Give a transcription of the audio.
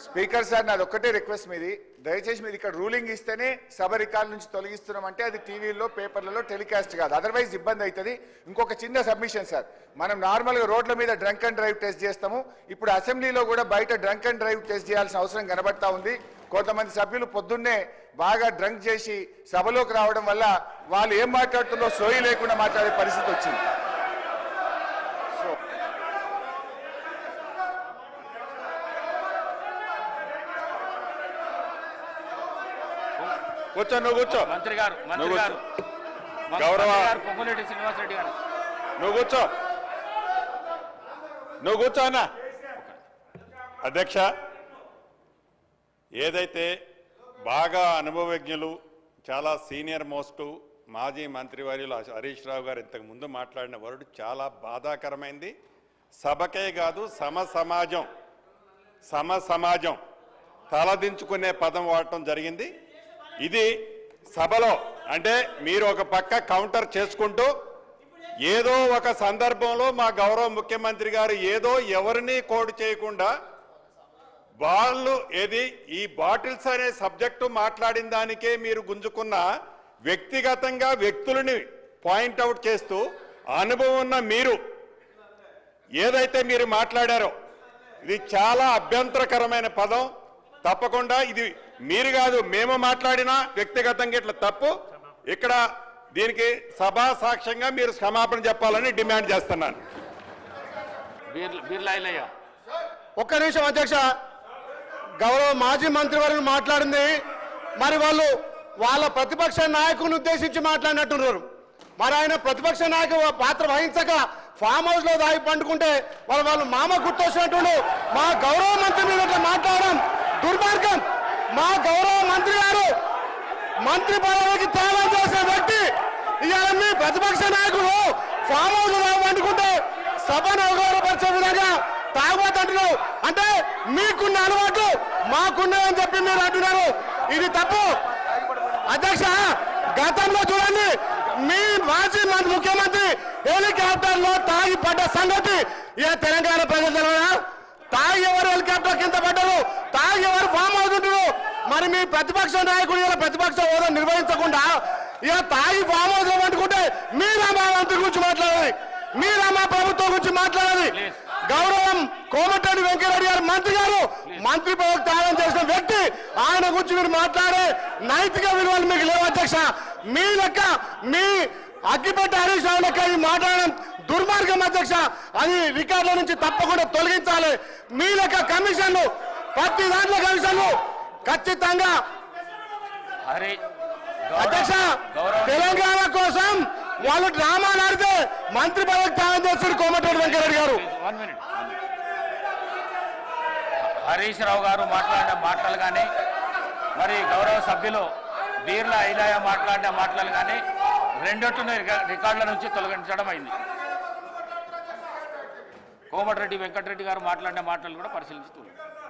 Speaker sir నాది ఒక్కటే request మీది, దయచేసి మీరు ఇక్కడ రూలింగ్ ఇస్తేనే సభ రికార్డు నుంచి తొలగిస్తున్నామంటే అది టీవీలో పేపర్లలో టెలికాస్ట్ కాదు, అదర్వైజ్ ఇబ్బంది అవుతుంది. ఇంకొక చిన్న సబ్మిషన్ సార్, మనం నార్మల్గా రోడ్ల మీద డ్రంక్ అండ్ డ్రైవ్ టెస్ట్ చేస్తాము, ఇప్పుడు అసెంబ్లీలో కూడా బయట డ్రంక్ అండ్ డ్రైవ్ టెస్ట్ చేయాల్సిన అవసరం కనబడతా ఉంది. కొంతమంది సభ్యులు పొద్దున్నే బాగా డ్రంక్ చేసి సభలోకి రావడం వల్ల వాళ్ళు ఏం మాట్లాడుతుందో సోయి లేకుండా మాట్లాడే పరిస్థితి వచ్చింది. కూర్చో, నువ్వు కూర్చో. మంత్రి గారు గౌరవ పొంగులేటి శ్రీనివాసరెడ్డి గారు నువ్వు కూర్చో, నువ్వు కూర్చో అన్న. అధ్యక్ష, ఏదైతే బాగా అనుభవజ్ఞులు, చాలా సీనియర్ మోస్ట్ మాజీ మంత్రివర్యులు హరీష్ రావు గారు ఇంతకు ముందు మాట్లాడిన వర్డ్ చాలా బాధాకరమైంది. సభకే కాదు సమాజం తలదించుకునే పదం వాడటం జరిగింది. ఇది సభలో అంటే మీరు ఒక పక్క కౌంటర్ చేసుకుంటూ ఏదో ఒక సందర్భంలో మా గౌరవ ముఖ్యమంత్రి గారు ఏదో ఎవరిని కోడ్ చేయకుండా వాళ్ళు ఏది ఈ బాటిల్స్ అనే సబ్జెక్టు మాట్లాడిన దానికే మీరు గుంజుకున్న వ్యక్తిగతంగా వ్యక్తులని పాయింట్అవుట్ చేస్తూ అనుభవం ఉన్న మీరు ఏదైతే మీరు మాట్లాడారో ఇది చాలా అభ్యంతరకరమైన పదం. తప్పకుండా ఇది మీరు కాదు, మేము మాట్లాడినా వ్యక్తిగతంగా ఇట్లా తప్పు. ఇక్కడ దీనికి సభా సాక్ష్యంగా మీరు క్షమాపణ చెప్పాలని డిమాండ్ చేస్తున్నాను. ఒక్క నిమిషం అధ్యక్ష, గౌరవ మాజీ మంత్రివర్యులు మాట్లాడింది మరి వాళ్ళ ప్రతిపక్ష నాయకుని ఉద్దేశించి మాట్లాడినట్టున్నారు. మరి ఆయన ప్రతిపక్ష నాయకు పాత్ర వహించక ఫామ్ హౌస్ లో దాగి పండుకుంటే వాళ్ళు మామ గుర్తొచ్చినట్టు మా గౌరవ మంత్రి మీద మాట్లాడడం దుర్మార్గం. మా గౌరవ మంత్రి గారు మంత్రి పదవికి త్యాగం చేసే వ్యక్తి ఇవాళ మీ ప్రతిపక్ష నాయకులు ఫామ్ హౌస్ లో పండుకుంటే సభను అవగౌరవపరిచే విధంగా తాగుబోతుంటున్నావు అంటే మీకున్న అలవాటు మాకున్నాయని చెప్పి మీరు అంటున్నారు. ఇది తప్పు అధ్యక్ష. గతంలో చూడండి, మీ మాజీ ముఖ్యమంత్రి హెలికాప్టర్ లో తాగి పడ్డ సంగతి ఇక తెలంగాణ ప్రజలు తెలియదా? తాగి ఎవరు హెలికాప్టర్ కింద పడ్డారు, తాగి ఎవరు ఫామ్ అవుతుంటారు. మరి మీ ప్రతిపక్ష నాయకుడు ఇలా ప్రతిపక్ష హోదా నిర్వహించకుండా ఇక తాగి ఫామ్ హౌస్ లో పట్టుకుంటే మీరా మా మంత్రి గురించి మాట్లాడాలి, మీరా మా ప్రభుత్వం గురించి మాట్లాడాలి. గౌరవం కోమటిరెడ్డి వెంకటరెడ్డి గారు మంత్రి గారు మంత్రి పదవికి త్యాగం చేసిన వ్యక్తి, ఆయన గురించి మీరు మాట్లాడే నైతిక విలువలు మీకు లేవు అధ్యక్ష. మీ లెక్క మీ అగ్గిపెట్టి హరీష్ రావు లెక్క ఈ మాట్లాడడం దుర్మార్గం అధ్యక్ష. అది రికార్డుల నుంచి తప్పకుండా తొలగించాలి. మీ లెక్క కమిషన్లు ప్రతి దాంట్లో కమిషన్లు ఖచ్చితంగా అధ్యక్ష. తెలంగాణ కోసం వాళ్ళు డ్రామాలు ఆడితే మంత్రి పదవికి త్యాగం చేస్తారు కోమటిరెడ్డి వెంకటరెడ్డి గారు. హరీష్ రావు గారు మాట్లాడిన మాటలు కానీ మరి గౌరవ సభ్యులు బీర్ల ఐలయ్య మాట్లాడిన మాటలు కానీ రెండొట్టును రికార్డుల నుంచి తొలగించడం అయింది. కోమటిరెడ్డి వెంకటరెడ్డి గారు మాట్లాడిన మాటలు కూడా పరిశీలించుతున్నారు.